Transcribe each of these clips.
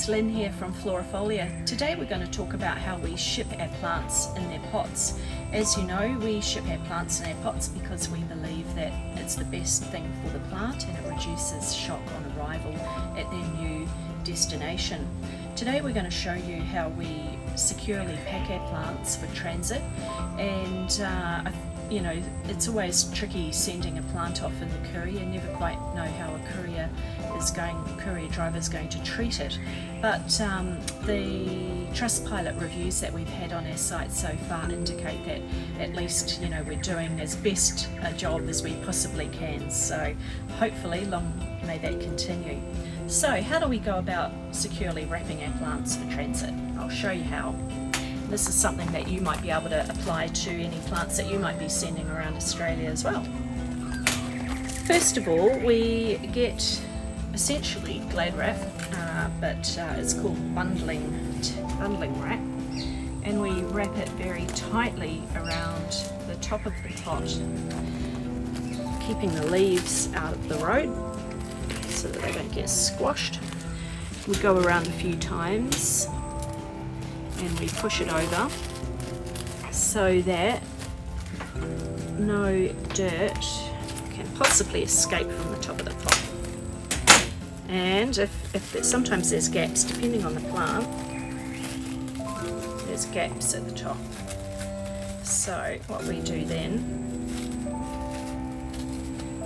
it's Lynn here from Florafolia. Today we're going to talk about how we ship our plants in their pots. As you know, we ship our plants in our pots because we believe that it's the best thing for the plant and it reduces shock on arrival at their new destination. Today we're going to show you how we securely pack our plants for transit, and you know, it's always tricky sending a plant off in the courier. You never quite know how a courier driver is going to treat it. But the Trustpilot reviews that we've had on our site so far indicate that at least, you know, we're doing as best a job as we possibly can. So hopefully long may that continue. So how do we go about securely wrapping our plants for transit? I'll show you how. This is something that you might be able to apply to any plants that you might be sending around Australia as well. First of all, we get essentially glad wrap, but it's called bundling wrap, and we wrap it very tightly around the top of the pot, keeping the leaves out of the road so that they don't get squashed. We go around a few times and we push it over so that no dirt can possibly escape from the top of the pot. And if sometimes there's gaps, depending on the plant, there's gaps at the top. So what we do then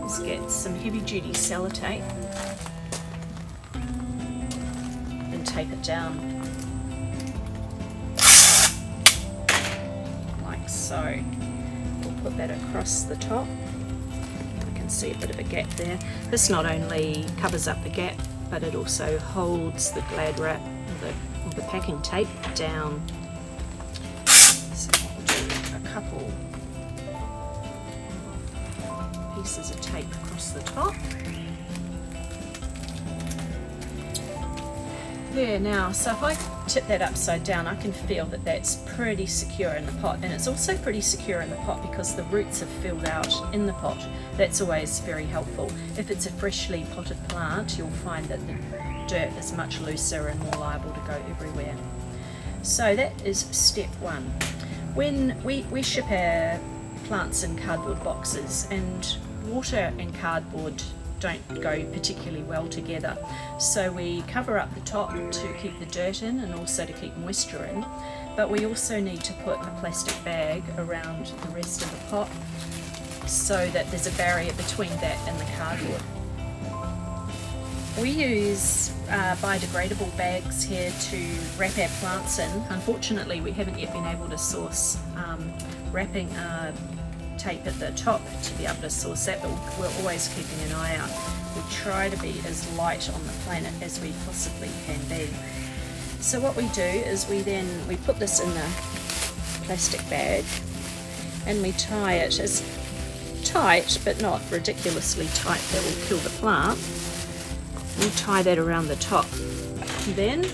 is get some heavy duty sellotape and tape it down. So we'll put that across the top. I can see a bit of a gap there. This not only covers up the gap, but it also holds the glad wrap or the packing tape down. So we'll do a couple pieces of tape across the top. There now, so if I tip that upside down, I can feel that that's pretty secure in the pot, and it's also pretty secure in the pot because the roots have filled out in the pot. That's always very helpful. If it's a freshly potted plant, you'll find that the dirt is much looser and more liable to go everywhere. So that is step one. When we ship our plants in cardboard boxes, and water and cardboard don't go particularly well together, so we cover up the top to keep the dirt in and also to keep moisture in, but we also need to put a plastic bag around the rest of the pot so that there's a barrier between that and the cardboard. We use biodegradable bags here to wrap our plants in. Unfortunately, we haven't yet been able to source wrapping tape at the top to be able to source that, but we're always keeping an eye out. We try to be as light on the planet as we possibly can be. So what we do is we put this in the plastic bag and we tie it as tight but not ridiculously tight that will kill the plant. We tie that around the top. Then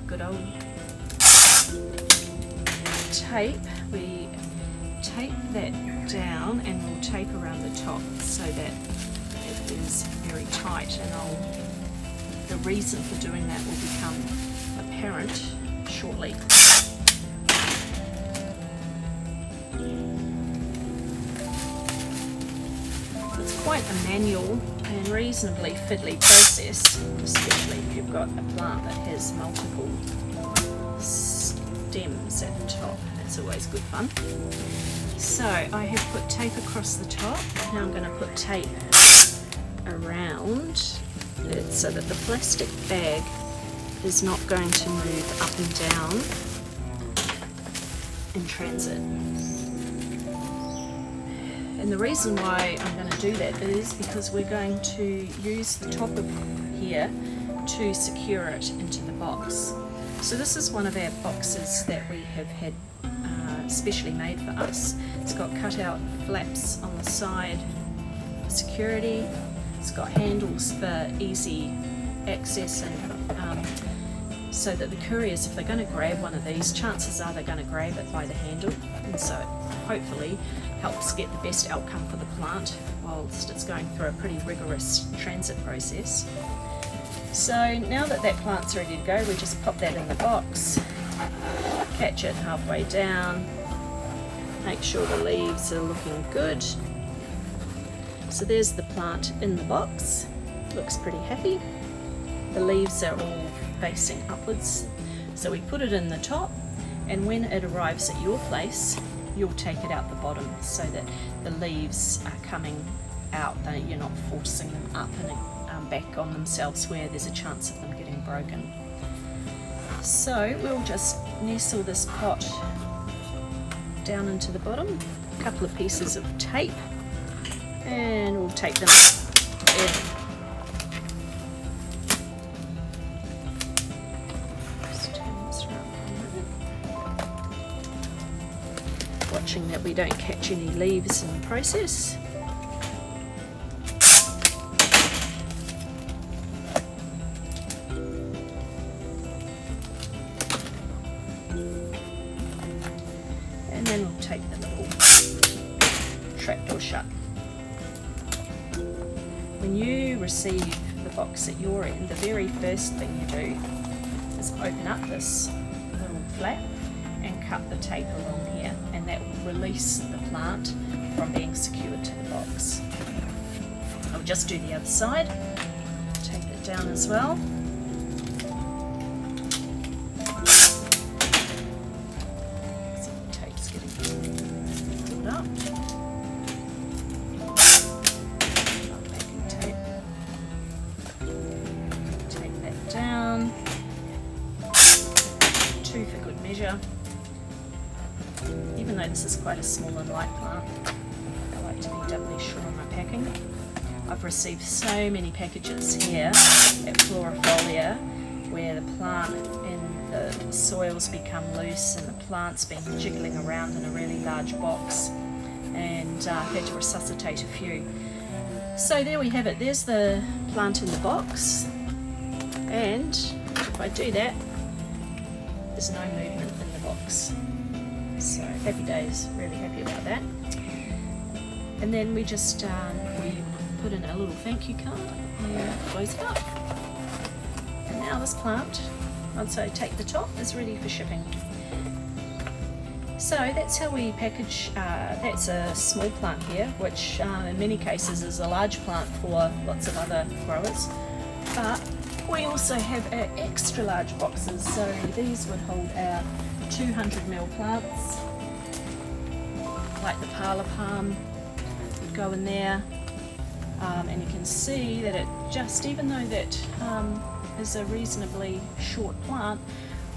good old tape, we tape that down and we'll tape around the top so that it is very tight, and the reason for doing that will become apparent shortly. It's quite a manual and reasonably fiddly process, especially if you've got a plant that has multiple stems at the top. That's always good fun. So I have put tape across the top. Now I'm going to put tape around it so that the plastic bag is not going to move up and down in transit. And the reason why I'm going to do that is because we're going to use the top of here to secure it into the box. So this is one of our boxes that we have had specially made for us. It's got cut out flaps on the side for security. It's got handles for easy access, and so that the couriers, if they're going to grab one of these, chances are they're going to grab it by the handle, and so it hopefully helps get the best outcome for the plant whilst it's going through a pretty rigorous transit process. So now that plant's ready to go, we just pop that in the box, catch it halfway down, make sure the leaves are looking good. So there's the plant in the box, looks pretty happy. The leaves are all facing upwards, so we put it in the top, and when it arrives at your place, you'll take it out the bottom so that the leaves are coming out, you're not forcing them up and back on themselves where there's a chance of them getting broken. So we'll just nestle this pot down into the bottom, a couple of pieces of tape, and we'll take them in. Just turn this around for a moment. Watching that we don't catch any leaves in the process. And then we'll take the little trapdoor shut. When you receive the box at your end, the very first thing you do is open up this little flap and cut the tape along here, and that will release the plant from being secured to the box. I'll just do the other side, take it down as well. Down, 2 for good measure. Even though this is quite a small and light plant, I like to be doubly sure on my packing. I've received so many packages here at Florafolia where the plant in the soils become loose and the plant's been jiggling around in a really large box, and I've had to resuscitate a few. So there we have it, there's the plant in the box. And if I do that, there's no movement in the box. So happy days, really happy about that. And then we just we put in a little thank you card and close it up. And now this plant, once I take the top, is ready for shipping. So that's how we package. That's a small plant here, which in many cases is a large plant for lots of other growers. But we also have our extra large boxes, so these would hold our 200ml plants, like the parlour palm would go in there, and you can see that it just, even though that is a reasonably short plant,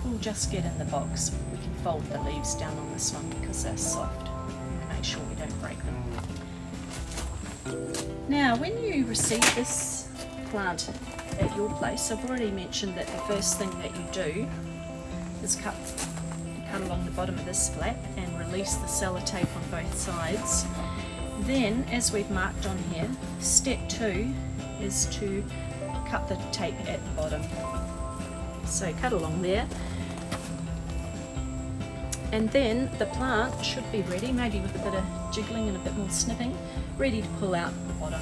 will just get in the box. We can fold the leaves down on this one because they're soft and make sure we don't break them. Now when you receive this plant at your place, I've already mentioned that the first thing that you do is cut along the bottom of this flap and release the sellotape on both sides. Then, as we've marked on here, step 2 is to cut the tape at the bottom. So cut along there, and then the plant should be ready, maybe with a bit of jiggling and a bit more snipping, ready to pull out the bottom.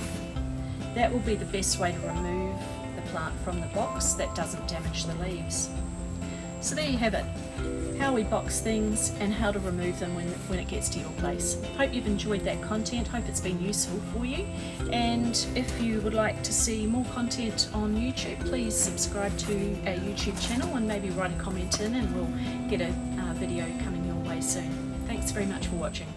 That will be the best way to remove the plant from the box that doesn't damage the leaves. So there you have it, how we box things and how to remove them when it gets to your place. Hope you've enjoyed that content, hope it's been useful for you, and if you would like to see more content on YouTube, please subscribe to our YouTube channel and maybe write a comment in and we'll get a video coming your way soon. Thanks very much for watching.